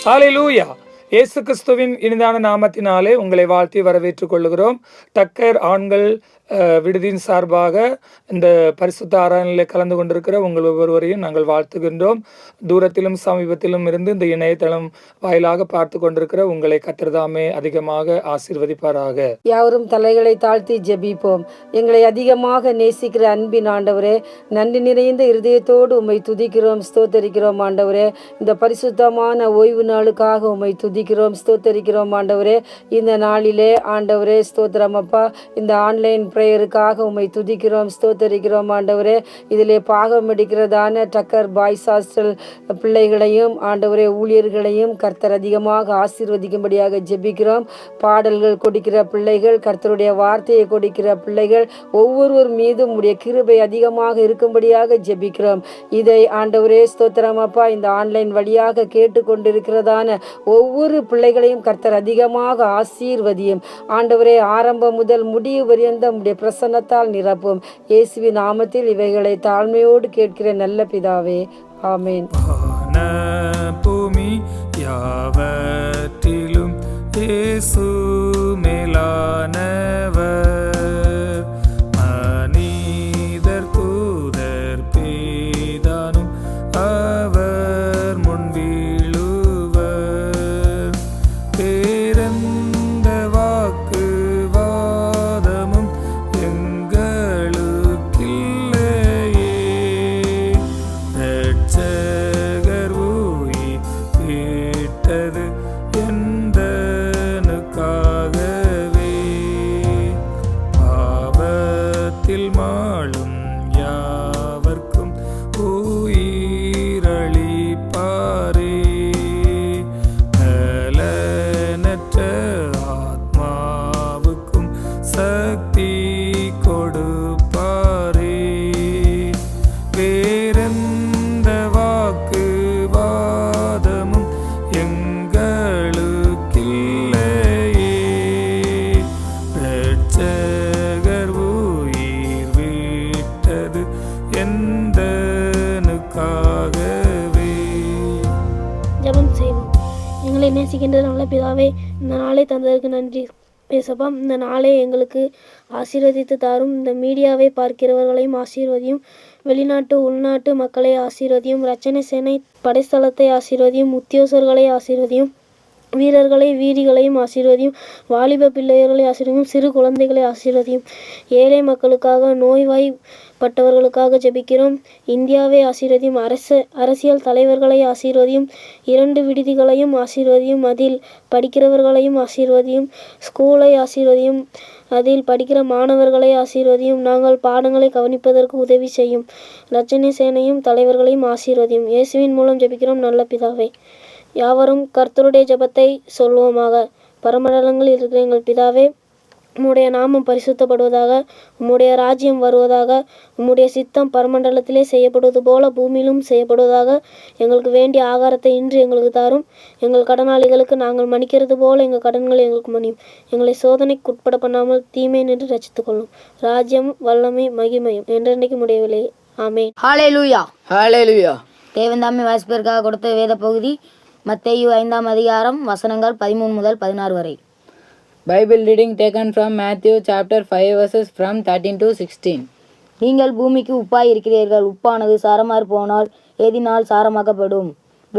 ஹல்லேலூயா. இயேசு கிறிஸ்துவின் இனிதான நாமத்தினாலே உங்களை வாழ்த்தி வரவேற்றுக் கொள்கிறோம். டக்கர் ஆண்கள் விடுதியின் சார்பாக இந்த பரிசுத்த ஆராதனையில் கலந்து கொண்டிருக்கிற உங்கள் ஒவ்வொருவரையும் நாங்கள் வாழ்த்துகின்றோம். தூரத்திலும் சமீபத்திலும் இருந்து இந்த இணையதளம் வாயிலாக பார்த்து கொண்டிருக்கிற உங்களை கர்த்தர்தாமே அதிகமாக ஆசீர்வதிப்பாராக. யாவரும் தலைகளை தாழ்த்தி ஜெபிப்போம். எங்களை அதிகமாக நேசிக்கிற அன்பின் ஆண்டவரே, நன்றி நிறைந்த இருதயத்தோடு உம்மை துதிக்கிறோம், ஸ்தோத்தரிக்கிறோம் ஆண்டவரே. இந்த பரிசுத்தமான ஓய்வு நாளுக்காக உம்மை துதிக்கிறோம், ஸ்தோத்தரிக்கிறோம் ஆண்டவரே. இந்த நாளிலே ஆண்டவரே ஸ்தோத்திரம் அப்பா, இந்த ஆன்லைன் பிரேயருக்காக உம்மை துதிக்கிறோம், ஸ்தோத்தரிக்கிறோம் ஆண்டவரே. இதிலே பாகம் எடுக்கிறதான டக்கர் பாய்ஸ் ஹாஸ்டல் பிள்ளைகளையும் ஆண்டவரே ஊழியர்களையும் கர்த்தர் அதிகமாக ஆசீர்வதிக்கும்படியாக ஜெபிக்கிறோம். பாடல்கள் கொடுக்கிற பிள்ளைகள், கர்த்தருடைய வார்த்தையை கொடுக்கிற பிள்ளைகள் ஒவ்வொருவர் மீதும் உடைய கிருபை அதிகமாக இருக்கும்படியாக ஜெபிக்கிறோம். இதை ஆண்டவரே ஸ்தோத்திரம் அப்பா, இந்த ஆன்லைன் வழியாக கேட்டுக்கொண்டிருக்கிறதான ஒவ்வொரு பிள்ளைகளையும் கர்த்தர் அதிகமாக ஆசீர்வதியும் ஆண்டவரே. ஆரம்பம் முதல் முடிவு பரியந்தம் உடைய பிரசன்னத்தால் நிரப்பும். இயேசுவின் நாமத்தில் இவைகளை தாழ்மையோடு கேட்கிற நல்ல பிதாவே, ஆமேன். பூமி யாவற்றிலும் இயேசு மேலானவர், மனிதர் தூதர் பேதானும் அவர் முன் வீழுவர். பேரந்த வாக்கு வாதமும் எங்களுக்கில்லையே, இரட்சகர் உயிர் விட்டது எந்தனுக்காகவே. பாவத்தில் மாளும் யாவர்க்கும் உயிரளிப்பாரே, நலனற்ற ஆத்மாவுக்கும் சக்தி கொடுப்பாரே. வேறெந்த வாக்கு வாதமும் எங்களுக்கில்லையே, இரட்சகர் உயிர் விட்டது எந்தனுக்காகவே. ஜெபம் செய்வோம். எங்களை நேசிக்கின்ற நல்ல பிதாவே, இந்த நாளை தந்ததற்கு நன்றி பேசப்பா. இந்த நாளை எங்களுக்கு ஆசீர்வதித்து தாரும். இந்த மீடியாவை பார்க்கிறவர்களையும் ஆசீர்வதியும். வெளிநாட்டு உள்நாட்டு மக்களை ஆசீர்வதியும். ரட்சணை சேனை படைஸ்தலத்தை ஆசீர்வதியும். உத்தியோகர்களை ஆசீர்வதியும். வீரர்களை வீரிகளையும் ஆசீர்வதியும். வாலிப பிள்ளைகளை ஆசீர்வதியும். சிறு குழந்தைகளை ஆசீர்வதியும். ஏழை மக்களுக்காக, நோய்வாய்ப்பட்டவர்களுக்காக ஜெபிக்கிறோம். இந்தியாவை ஆசீர்வதியும். அரசியல் தலைவர்களை ஆசீர்வதியும். 2 விடுதிகளையும் ஆசீர்வதியும். அதில் படிக்கிறவர்களையும் ஆசீர்வதியும். ஸ்கூலை ஆசீர்வதியும். அதில் படிக்கிற மாணவர்களை ஆசீர்வதியும். நாங்கள் பாடங்களை கவனிப்பதற்கு உதவி செய்யும். ரட்சணை சேனையும் தலைவர்களையும் ஆசீர்வதியும். இயேசுவின் மூலம் ஜெபிக்கிறோம் நல்ல பிதாவே. யாவரும் கர்த்தருடைய ஜெபத்தை சொல்வோமாக. பரமண்டலங்களில் இருக்கிற எங்கள் பிதாவே, உம்முடைய நாமம் பரிசுத்தப்படுவதாக. உம்முடைய ராஜ்யம் வருவதாக. உம்முடைய சித்தம் பரமண்டலத்திலே செய்யப்படுவது போல பூமியிலும் செய்யப்படுவதாக. எங்களுக்கு வேண்டிய ஆகாரத்தை இன்று எங்களுக்கு தாரும். எங்கள் கடனாளிகளுக்கு நாங்கள் மன்னிக்கிறது போல எங்கள் கடன்களை எங்களுக்கு மன்னியும். எங்களை சோதனைக்கு உட்பட பண்ணாமல் தீமை நின்று ரட்சித்துக் கொள்ளும். ராஜ்யம் வல்லமை மகிமையும் என்றென்றைக்கு முடியவில்லை. ஆமென். ஹல்லேலூயா. ஹல்லேலூயா. தேவன்தாமே வாசிப்பிற்காக கொடுத்த வேத பகுதி மத்தேயு 5ஆம் அதிகாரம் வசனங்கள் 13 முதல் 16 வரை. Bible reading taken from Matthew chapter 5 verses from 13 to 16. நீங்கள் பூமிக்கு உப்பாய் இருக்கிறீர்கள். உப்பானது சாரமாறு போனால் ஏதினால் சாரமாக்கப்படும்.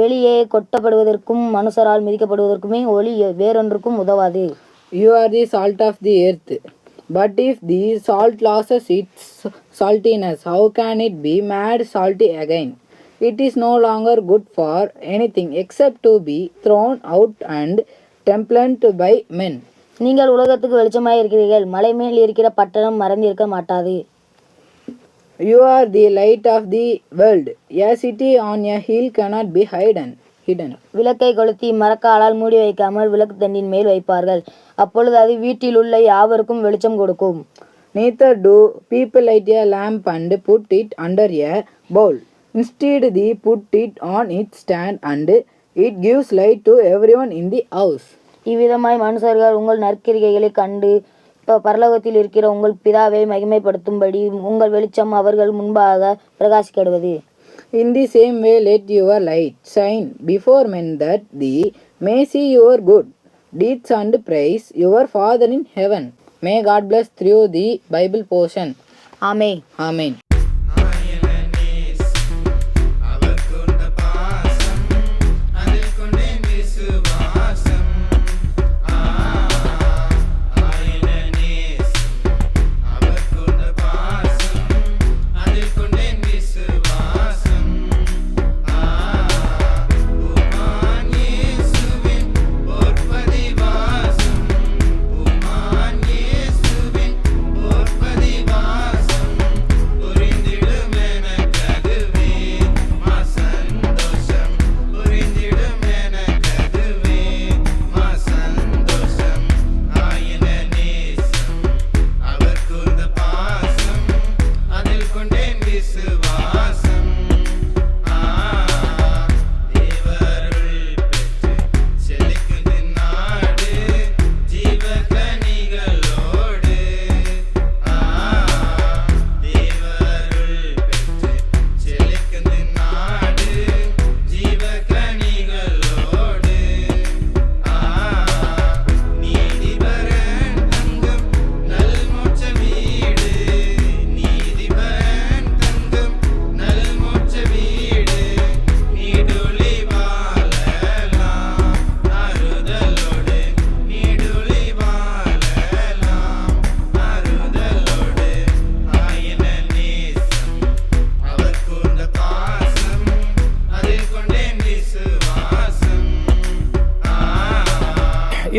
வெளியே கொட்டப்படுவதற்கும் மனுஷரால் மிதிக்கப்படுவதற்குமே ஒளி வேறொன்றுக்கும் உதவாது. You are the salt of the earth. But if the salt loses its saltiness, how can it be made salty again? It is no longer good for anything except to be thrown out and trampled by men. நீங்கள் உலகத்துக்கு வெளிச்சமாய் இருக்கிறீர்கள். மலை மேல் இருக்கிற பட்டணம் மறைந்திருக்க மாட்டாது. You are the light of the world. A city on a hill cannot be hidden. விளக்கை கொளுத்தி மரக்காலால் மூடி வைக்காமல் விளக்கு தண்டின் மேல் வைப்பார்கள். அப்பொழுது அது வீட்டில் உள்ள யாவருக்கும் வெளிச்சம் கொடுக்கும். Neither do people light a lamp and put it under a bowl. Instead they put it on its stand and it gives light to everyone in the house. இவ்விதமாய் மனுஷர்கள் உங்கள் நற்கிரிகைகளை கண்டு பரலோகத்தில் இருக்கிற உங்கள் பிதாவை மகிமைப்படுத்தும்படி உங்கள் வெளிச்சம் அவர்கள் முன்பாக பிரகாசிக்கடுவது. In the same way, let your light shine before men, that they may see your good deeds and praise your Father in heaven. May God bless through the Bible portion. ஆமே. Amen.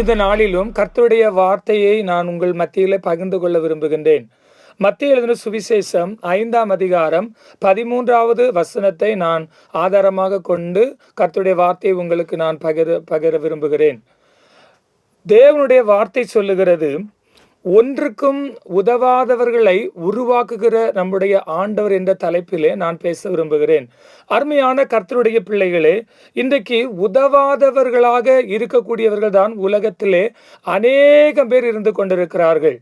இந்த நாளிலும் கர்த்தருடைய வார்த்தையை நான் உங்கள் மத்தியிலே பகிர்ந்து கொள்ள விரும்புகின்றேன். மத்திய எழுதின சுவிசேஷம் 5ஆம் அதிகாரம் 13வது வசனத்தை நான் ஆதாரமாக கொண்டு கர்த்தருடைய வார்த்தையை உங்களுக்கு நான் பகிர விரும்புகிறேன். தேவனுடைய வார்த்தை சொல்லுகிறது, ஒன்றுக்கும் உதவாதவர்களை உருவாக்குகிற நம்முடைய ஆண்டவர் என்ற தலைப்பிலே நான் பேச விரும்புகிறேன். அருமையான கர்த்தருடைய பிள்ளைகளே, இன்றைக்கு உதவாதவர்களாக இருக்கக்கூடியவர்கள் தான் உலகத்திலே அநேகம் பேர் இருந்து கொண்டிருக்கிறார்கள்.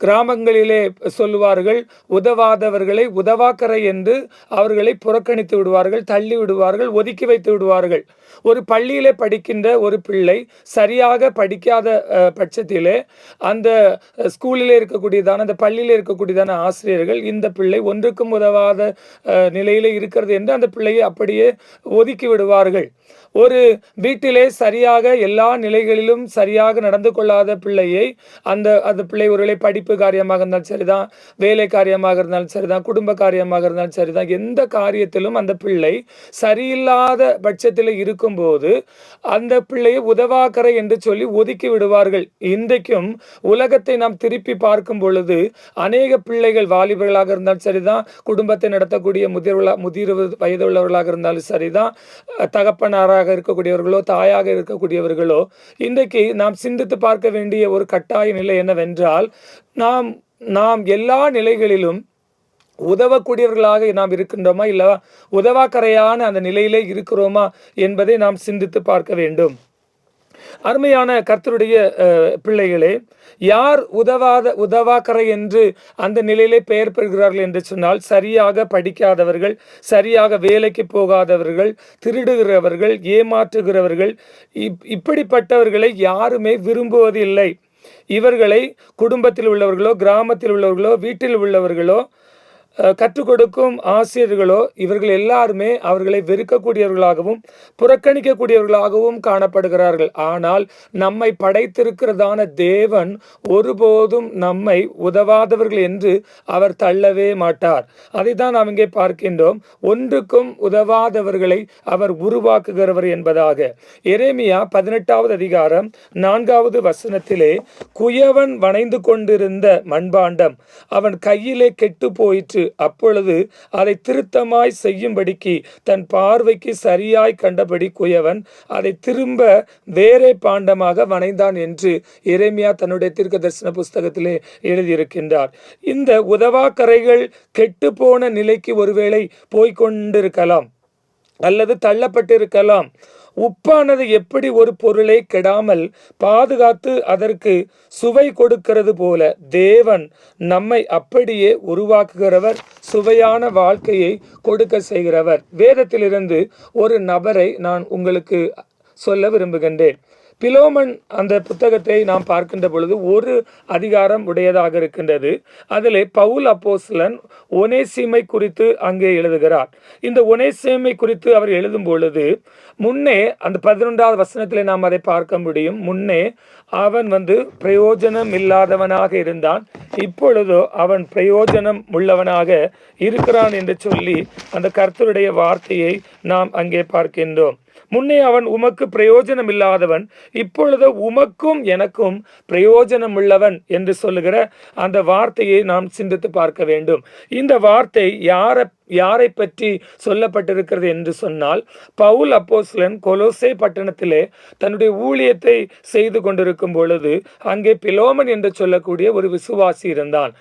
கிராமங்களிலே சொல்லுவார்கள், உதவாதவர்களை உதவாக்கரை என்று அவர்களை புறக்கணித்து விடுவார்கள், தள்ளி விடுவார்கள், ஒதுக்கி வைத்து விடுவார்கள். ஒரு பள்ளியிலே படிக்கின்ற ஒரு பிள்ளை சரியாக படிக்காத பட்சத்திலே அந்த ஸ்கூலிலே இருக்கக்கூடியதான அந்த பள்ளியிலே இருக்கக்கூடியதான ஆசிரியர்கள் இந்த பிள்ளை ஒன்றுக்கும் உதவாத நிலையிலே இருக்கிறது என்று அந்த பிள்ளையை அப்படியே ஒதுக்கி விடுவார்கள். ஒரு வீட்டிலே சரியாக எல்லா நிலைகளிலும் சரியாக நடந்து கொள்ளாத பிள்ளையை அந்த பிள்ளை ஒருவேளை படிப்பு காரியமாக இருந்தாலும் சரிதான், வேலை காரியமாக இருந்தாலும் சரிதான், குடும்ப காரியமாக இருந்தாலும் சரிதான், எந்த காரியத்திலும் அந்த பிள்ளை சரியில்லாத பட்சத்தில் இருக்கும்போது அந்த பிள்ளையை உதவாக்கரை என்று சொல்லி ஒதுக்கி விடுவார்கள். இன்றைக்கும் உலகத்தை நாம் திருப்பி பார்க்கும் பொழுது அநேக பிள்ளைகள் வாலிபர்களாக இருந்தாலும் சரிதான், குடும்பத்தை நடத்தக்கூடிய முதிர் வயது உள்ளவர்களாக இருந்தாலும் சரிதான், தகப்பனாராக இருக்கக்கூடியவர்களோ தாயாக இருக்கக்கூடியவர்களோ, இன்றைக்கு நாம் சிந்தித்து பார்க்க வேண்டிய ஒரு கட்டாய நிலை என்னவென்றால், நாம் எல்லா நிலைகளிலும் உதவக்கூடியவர்களாக நாம் இருக்கின்றோமா, இல்ல உதவாக்கரையான அந்த நிலையிலே இருக்கிறோமா என்பதை நாம் சிந்தித்து பார்க்க வேண்டும். அருமையான கர்த்தருடைய பிள்ளைகளே, யார் உதவாக்கரை என்று அந்த நிலையிலே பெயர் பெறுகிறார்கள் என்று சொன்னால், சரியாக படிக்காதவர்கள், சரியாக வேலைக்கு போகாதவர்கள், திருடுகிறவர்கள், ஏமாற்றுகிறவர்கள், இப்படிப்பட்டவர்களை யாருமே விரும்புவதில்லை. இவர்களை குடும்பத்தில் உள்ளவர்களோ, கிராமத்தில் உள்ளவர்களோ, வீட்டில் உள்ளவர்களோ, கற்றுக் கொடுக்கும் ஆசிரியர்களோ, இவர்கள் எல்லாருமே அவர்களை வெறுக்கக்கூடியவர்களாகவும் புறக்கணிக்கக்கூடியவர்களாகவும் காணப்படுகிறார்கள். ஆனால் நம்மை படைத்திருக்கிறதான தேவன் ஒருபோதும் நம்மை உதவாதவர்கள் என்று அவர் தள்ளவே மாட்டார். அதை தான் நாம் இங்கே பார்க்கின்றோம். ஒன்றுக்கும் உதவாதவர்களை அவர் உருவாக்குகிறவர் என்பதாக. எரேமியா 18வது அதிகாரம் 4வது வசனத்திலே, குயவன் வணைந்து கொண்டிருந்த மண்பாண்டம் அவன் கையிலே கெட்டு போயிற்று, அப்பொழுது அதை திருத்தமாய் செய்யும்படிக்கு தன் பார்வைக்கு சரியாய் கண்டபடி குயவன் அதை திரும்ப வேறே பாண்டமாக வணைந்தான் என்று எரேமியா தன்னுடைய தீர்க்கதரிசன புஸ்தகத்திலே எழுதியிருக்கின்றார். இந்த உதவாக்கரைகள் கெட்டு போன நிலைக்கு ஒருவேளை போய்கொண்டிருக்கலாம் அல்லது தள்ளப்பட்டிருக்கலாம். உப்பானது எப்படி ஒரு பொருளை கெடாமல் பாதுகாத்து அதற்கு சுவை கொடுக்கிறது போல தேவன் நம்மை அப்படியே உருவாக்குகிறவர், சுவையான வாழ்க்கையை கொடுக்க செய்கிறவர். வேதத்திலிருந்து ஒரு நபரை நான் உங்களுக்கு சொல்ல விரும்புகின்றேன். பிலோமன் அந்த புத்தகத்தை நாம் பார்க்கின்ற பொழுது ஒரு அதிகாரம் உடையதாக இருக்கின்றது. அதிலே பவுல் அப்போஸ்தலன் ஒனேசிமை குறித்து அங்கே எழுதுகிறார். இந்த ஒனேசிமை குறித்து அவர் எழுதும் பொழுது முன்னே அந்த 11வது வசனத்திலே நாம் அதை பார்க்க முடியும். முன்னே அவன் பிரயோஜனம் இல்லாதவனாக இருந்தான், இப்பொழுதோ அவன் பிரயோஜனம் உள்ளவனாக இருக்கிறான் என்று சொல்லி அந்த கர்த்தருடைய வார்த்தையை நாம் அங்கே பார்க்கின்றோம். முன்னே அவன் உமக்கு பிரயோஜனம் இல்லாதவன், இப்பொழுது உமக்கும் எனக்கும் பிரயோஜனம் உள்ளவன் என்று சொல்லுகிற அந்த வார்த்தையை நாம் சிந்தித்து பார்க்க வேண்டும். இந்த வார்த்தை யாரை பற்றி சொல்லப்பட்டிருக்கிறது என்று சொன்னால், பவுல் அப்போஸ்தலன் கொலோசே பட்டணத்திலே தன்னுடைய ஊழியத்தை செய்து கொண்டிருக்கும் பொழுது அங்கே பிலோமன் என்று சொல்லக்கூடிய ஒரு விசுவாசி இருந்தான்.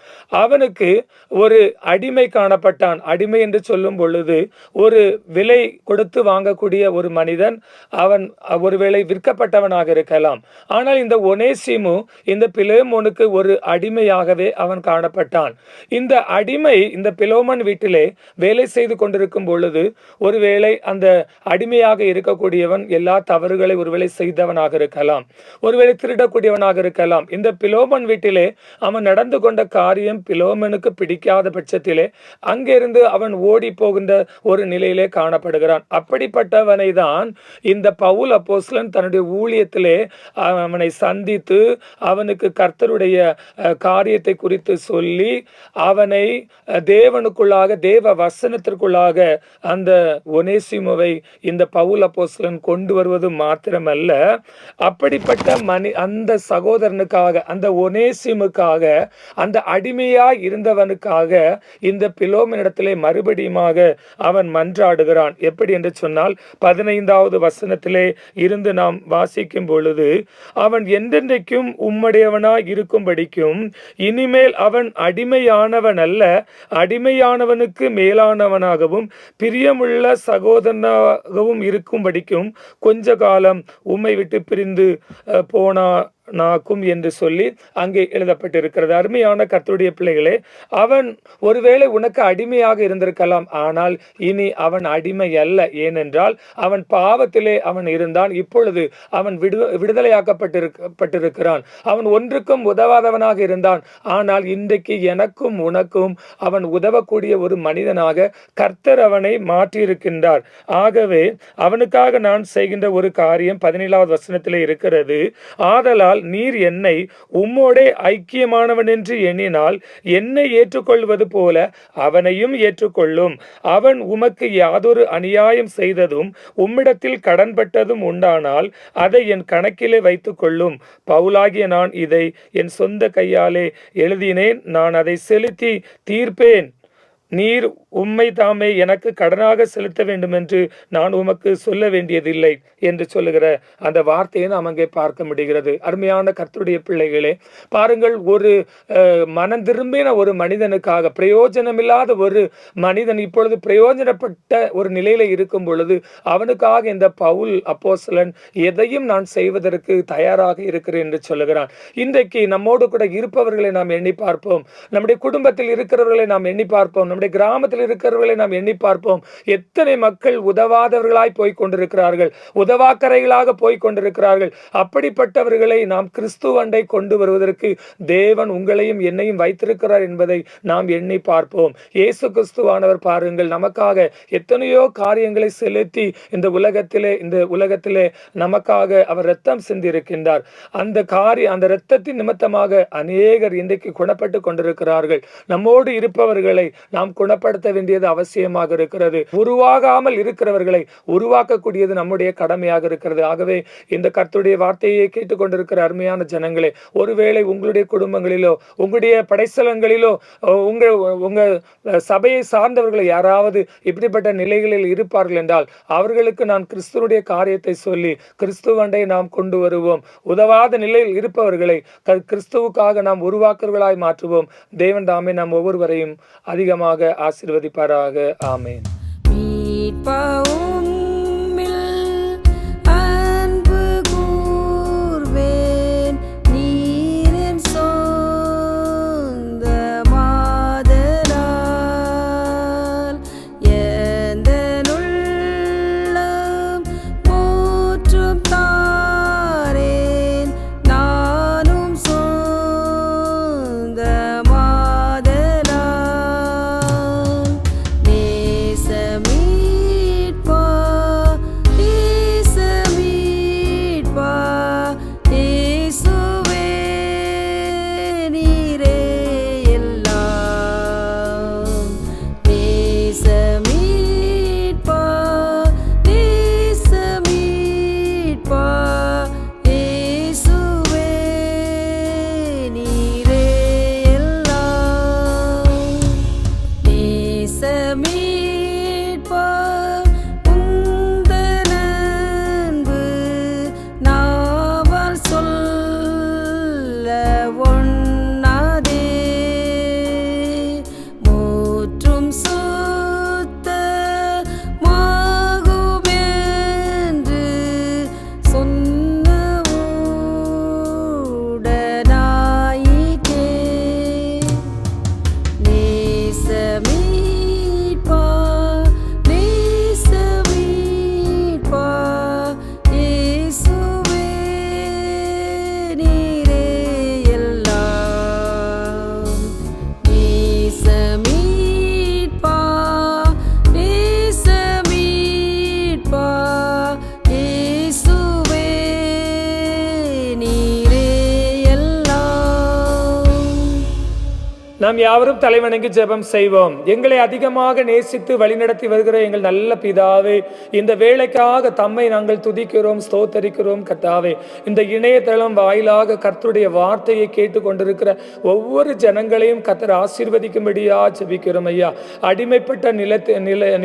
அவனுக்கு ஒரு அடிமை காணப்பட்டான். அடிமை என்று சொல்லும் பொழுது ஒரு விலை கொடுத்து வாங்கக்கூடிய ஒரு மனிதன், அவன் ஒருவேளை விற்கப்பட்டவனாக இருக்கலாம். ஆனால் இந்த ஒனேசிமு இந்த பிலோமோனுக்கு ஒரு அடிமையாகவே அவன் காணப்பட்டான். இந்த அடிமை இந்த பிலோமன் வீட்டிலே வேலை செய்து கொண்டிருக்கும் பொழுது ஒருவேளை அந்த அடிமையாக இருக்கக்கூடியவன் எல்லா தவறுகளை ஒருவேளை செய்தவனாக இருக்கலாம், ஒருவேளை திருடக்கூடியவனாக இருக்கலாம். இந்த பிலோமன் வீட்டிலே அவன் நடந்து கொண்ட காரியம் பிலோமனுக்கு பிடிக்காத பட்சத்திலே அங்கிருந்து அவன் ஓடி போகின்ற ஒரு நிலையிலே காணப்படுகிறான். அப்படிப்பட்டவனை தான் இந்த பவுல் அப்போஸ்தலன் தன்னுடைய ஊழியத்திலே அவனை சந்தித்து அவனுக்கு கர்த்தருடைய காரியத்தை குறித்து சொல்லி அவனை தேவனுக்குள்ளாக தேவ வசனத்திற்குள்ளாக அந்த ஒனேசிமுவை இந்த பவுல் அப்போஸ்தலன் கொண்டு வருவது மாத்திரமல்ல, அப்படிப்பட்ட அந்த சகோதரனுக்காக, அந்த ஒனேசிமுக்காக, அந்த அடிமையாய் இருந்தவனுக்காக இந்த பிலோமனிடத்திலே மறுபடியுமாக அவன் மன்றாடுகிறான். எப்படி என்று சொன்னால் 15வது வசனத்திலே இருந்து நாம் வாசிக்கும் பொழுது, அவன் என்றென்றைக்கும் உம்முடையவனாய் இருக்கும்படிக்கும் இனிமேல் அவன் அடிமையானவன் அல்ல, அடிமையானவனுக்கு மேலானவனாகவும் பிரியமுள்ள சகோதரனாகவும் இருக்கும்படிக்கும் கொஞ்ச காலம் உம்மை விட்டு பிரிந்து போனாக்கும் என்று சொல்லி அங்கே எழுதப்பட்டிருக்கிறது. அருமையான கர்த்தருடைய பிள்ளைகளே, அவன் ஒருவேளை உனக்கு அடிமையாக இருந்திருக்கலாம், ஆனால் இனி அவன் அடிமை அல்ல. ஏனென்றால் அவன் பாவத்திலே அவன் இருந்தான், இப்பொழுது அவன் விடுதலையாக்கப்பட்டிருக்கிறான். அவன் ஒன்றுக்கும் உதவாதவனாக இருந்தான், ஆனால் இன்றைக்கு எனக்கும் உனக்கும் அவன் உதவக்கூடிய ஒரு மனிதனாக கர்த்தர் அவனை மாற்றியிருக்கின்றார். ஆகவே அவனுக்காக நான் செய்கின்ற ஒரு காரியம் 17வது வசனத்திலே இருக்கிறது. ஆதலால் நீர் என்னை உம்மோடே ஐக்கியமானவன் என்று எண்ணினால் என்னை ஏற்றுக்கொள்வது போல அவனையும் ஏற்றுக்கொள்ளும். அவன் உமக்கு யாதொரு அநியாயம் செய்ததும் உம்மிடத்தில் கடன்பட்டதும் உண்டானால் அதை என் கணக்கிலே வைத்துக் கொள்ளும். பவுலாகிய நான் இதை என் சொந்த கையாலே எழுதினேன், நான் அதை செலுத்தி தீர்ப்பேன். நீர் உம்மை தாமே எனக்கு கடனாக செலுத்த வேண்டும் என்று நான் உமக்கு சொல்ல வேண்டியதில்லை என்று சொல்லுகிற அந்த வார்த்தையை நாம் அங்கே பார்க்க முடிகிறது. அருமையான கர்த்தருடைய பிள்ளைகளே, பாருங்கள், ஒரு மனம் திரும்பின ஒரு மனிதனுக்காக, பிரயோஜனமில்லாத ஒரு மனிதன் இப்பொழுது பிரயோஜனப்பட்ட ஒரு நிலையில இருக்கும் பொழுது அவனுக்காக இந்த பவுல் அப்போஸ்தலன் எதையும் நான் செய்வதற்கு தயாராக இருக்கிறேன் என்று சொல்லுகிறான். இன்றைக்கு நம்மோடு கூட இருப்பவர்களை நாம் எண்ணி பார்ப்போம், நம்முடைய குடும்பத்தில் இருக்கிறவர்களை நாம் எண்ணி பார்ப்போம், நம்முடைய கிராமத்தில் இருக்கிறவர்களை நாம் எண்ணி பார்ப்போம். எத்தனை மக்கள் உதவாதவர்களாய் போய் கொண்டிருக்கிறார்கள், உதவாக்கரைகளாக போய் கொண்டிருக்கிறார்கள். அப்படிப்பட்டவர்களை நாம் கிறிஸ்துவண்டை கொண்டு வருவதற்கு தேவன் உங்களையும் என்னையும் வைத்திருக்கிறார் என்பதை நாம் எண்ணி பார்ப்போம். இயேசு கிறிஸ்துவானவர் பாருங்கள், நமக்காக எத்தனையோ காரியங்களை செலுத்தி இந்த உலகத்திலே நமக்காக அவர் இரத்தம் சிந்தி இருக்கின்றார். அந்த இரத்தத்தின் நிமித்தமாக அநேகர் இன்றைக்கு குணப்பட்டு கொண்டிருக்கிறார்கள். நம்மோடு இருப்பவர்களை நாம் குணப்படுத்த வேண்டியது அவசியமாக இருக்கிறது. உருவாகாமல் இருக்கிறவர்களை உருவாக்கக்கூடியது நம்முடைய கடமையாக இருக்கிறது. ஆகவே இந்த கர்த்தருடைய வார்த்தையை கேட்டுக்கொண்டிருக்கிற அருமையான ஜனங்களே, ஒருவேளை உங்களுடைய குடும்பங்களிலோ உங்களுடைய படைசலங்களிலோ உங்க சபையை சார்ந்தவர்களை யாராவது இப்படிப்பட்ட நிலைகளில் இருப்பார்கள் என்றால் அவர்களுக்கு நான் கிறிஸ்துவனுடைய காரியத்தை சொல்லி கிறிஸ்துவண்டை நாம் கொண்டு வருவோம். உதவாத நிலையில் இருப்பவர்களை கிறிஸ்துவுக்காக நாம் உருவாக்குவர்களாய் மாற்றுவோம். தேவன் தாமே நாம் ஒவ்வொருவரையும் அதிகமாக ஆசீர்வதிப்பாராக. ஆமென். நாம் யாவரும் தலைவணங்கி ஜெபம் செய்வோம். எங்களை அதிகமாக நேசித்து வழிநடத்தி வருகிற எங்கள் நல்ல பிதாவே, இந்த வேளைக்காக தம்மை நாங்கள் துதிக்கிறோம், ஸ்தோத்தரிக்கிறோம் கர்த்தாவே. இந்த இணையதளம் வாயிலாக கர்த்தருடைய வார்த்தையை கேட்டுக்கொண்டிருக்கிற ஒவ்வொரு ஜனங்களையும் கர்த்தர் ஆசீர்வதிக்கும்படியா ஜெபிக்கிறோம் ஐயா. அடிமைப்பட்ட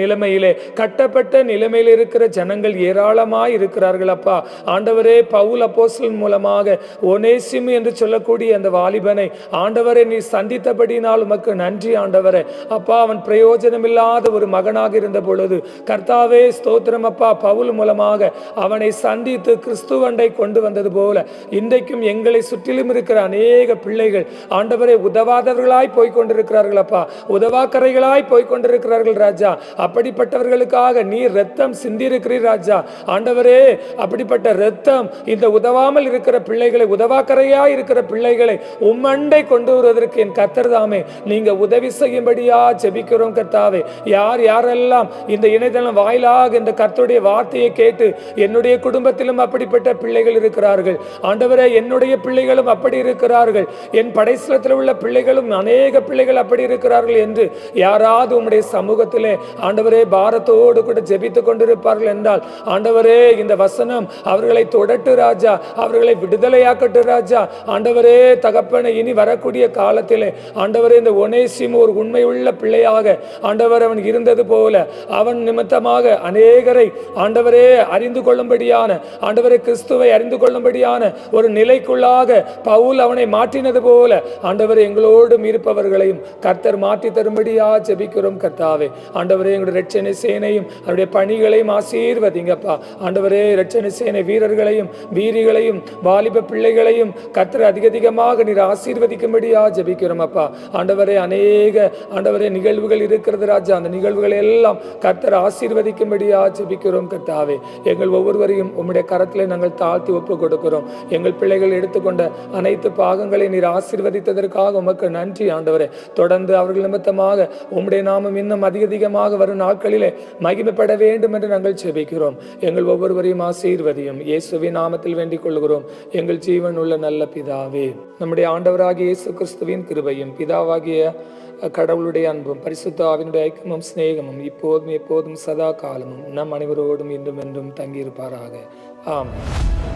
நிலைமையிலே, கட்டப்பட்ட நிலைமையில் இருக்கிற ஜனங்கள் ஏராளமாய் இருக்கிறார்கள் அப்பா. ஆண்டவரே, பவுல் அப்போஸ்தலன் மூலமாக ஒனேசிமு என்று சொல்லக்கூடிய அந்த வாலிபனை ஆண்டவரை நீ சந்தித்தபடினால் உமக்கு நன்றி ஆண்டவரே. அப்பா, அவன் பிரயோஜனமில்லாத ஒரு மகனாக இருந்த பொழுது கர்த்தாவே ஸ்தோத்திரம் அப்பா, பவுல் மூலமாக அவனை சந்தித்து கிறிஸ்துவண்டை கொண்டு வந்தது போல இன்றைக்கும் எங்களை சுற்றிலும் இருக்கிற அநேக பிள்ளைகள் ஆண்டவரை உதவாதவர்களாய் போய்கொண்டிருக்கிறார்கள் அப்பா, உதவாக்கரைகளாய் போய்கொண்டிருக்கிறார்கள் ராஜா. அப்படிப்பட்டவர்களுக்காக நீ ரத்தம் சிந்திருக்கிறீர் ராஜா. ஆண்டவரே, அப்படிப்பட்ட ரத்தம் இந்த உதவாமல் இருக்கிற பிள்ளைகளை, உதவாக்கரையாய் இருக்கிற பிள்ளைகளை உம்மண்டை கொண்டு வருவதற்கு என் கர்த்தர் தாமே நீங்க உதவி செய்யும்படியா ஜெபிக்கிறோம் கர்த்தாவே. யாரெல்லாம் இந்த இணையதளம் வாயிலாக இந்த கர்த்தருடைய வார்த்தையை கேட்டு என்னுடைய குடும்பத்திலும் அப்படிப்பட்ட பிள்ளைகள் இருக்கிறார்கள் ஆண்டவரே, என்னுடைய பிள்ளைகளும் அப்படி இருக்கிறார்கள், என் படைசலத்தில் உள்ள பிள்ளைகளும் அநேக பிள்ளைகள் அப்படி இருக்கிறார்கள் என்று யாராவது உம்முடைய சமூகத்திலே ஆண்டவரே பாரத்தோடு கூட ஜெபித்துக் கொண்டிருப்பார்கள் என்றால் ஆண்டவரே, இந்த வசனம் அவர்களை தொடட்டு ராஜா, அவர்களை விடுதலையாக்கட்டு ராஜா. ஆண்டவரே தகப்பனை, இனி வரக்கூடிய காலத்திலே ஆண்டவரே இந்த ஒனேசிமு ஒரு உண்மையுள்ள பிள்ளையாக ஆண்டவர் அவன் இருந்தது போல அவன் நிமித்தமாக அநேகரை ஆண்டவரே அறிந்து கொள்ளும்படியான, ஆண்டவரே கிறிஸ்துவை அறிந்து கொள்ளும்படியான ஒரு நிலைக்குள்ளாக பவுல் அவனை மாற்றினது போல ஆண்டவரே எங்களோடும் இருப்பவர்களையும் கர்த்தர் மாற்றி தரும்படியா ஜெபிக்கிறோம் கர்த்தாவே. ஆண்டவரே, எங்களுடைய இரட்சணை சேனையும் அவருடைய பணிகளையும் ஆசீர்வதிங்கப்பா. ஆண்டவரே, இரட்சணை சேனை வீரர்களையும் வீரிகளையும் வாலிப பிள்ளைகளையும் கர்த்தர் அதிகமாக நீர் ஆசீர்வதிக்கும்படியா ஜெபிக்கிறோம் அப்பா. ஆண்டவரே, அநேக ஆண்டவரே நிகழ்வுகள் இருக்கிறது ராஜா, அந்த நிகழ்வுகள் எல்லாம் கர்த்தர் ஆசீர்வதிக்கும்படியா ஜெபிக்கிறோம் கர்த்தாவே. எங்கள் ஒவ்வொருவரையும் உம்முடைய கரத்திலே நாங்கள் தாழ்த்தி ஒப்பு கொடுக்கிறோம். எங்கள் பிள்ளைகள் எடுத்துக்கொண்ட அனைத்து பாகங்களை நீர் ஆசீர்வதித்ததற்காக உமக்கு நன்றி ஆண்டவரே. தொடர்ந்து அவர்கள் நிமித்தமாக உம்முடைய நாமம் இன்னும் அதிகமாக வரும் நாட்களிலே மகிமைப்பட வேண்டும் என்று நாங்கள் ஜெபிக்கிறோம். எங்கள் ஒவ்வொருவரையும் ஆசீர்வதியும் இயேசுவின் நாமத்தில் வேண்டிக் கொள்கிறோம் எங்கள் ஜீவன் உள்ள நல்ல பிதாவே. நம்முடைய ஆண்டவராகிய இயேசு கிறிஸ்துவின் கிருபையும் பிதாவாகிய கடவுளுடைய அன்பும் பரிசுத்த ஆவியினுடைய ஐக்கியமும் சிநேகமும் இப்போதும் எப்போதும் சதா காலமும் நம் அனைவரோடும் இன்றும் என்றும் தங்கியிருப்பாராக. ஆமென்.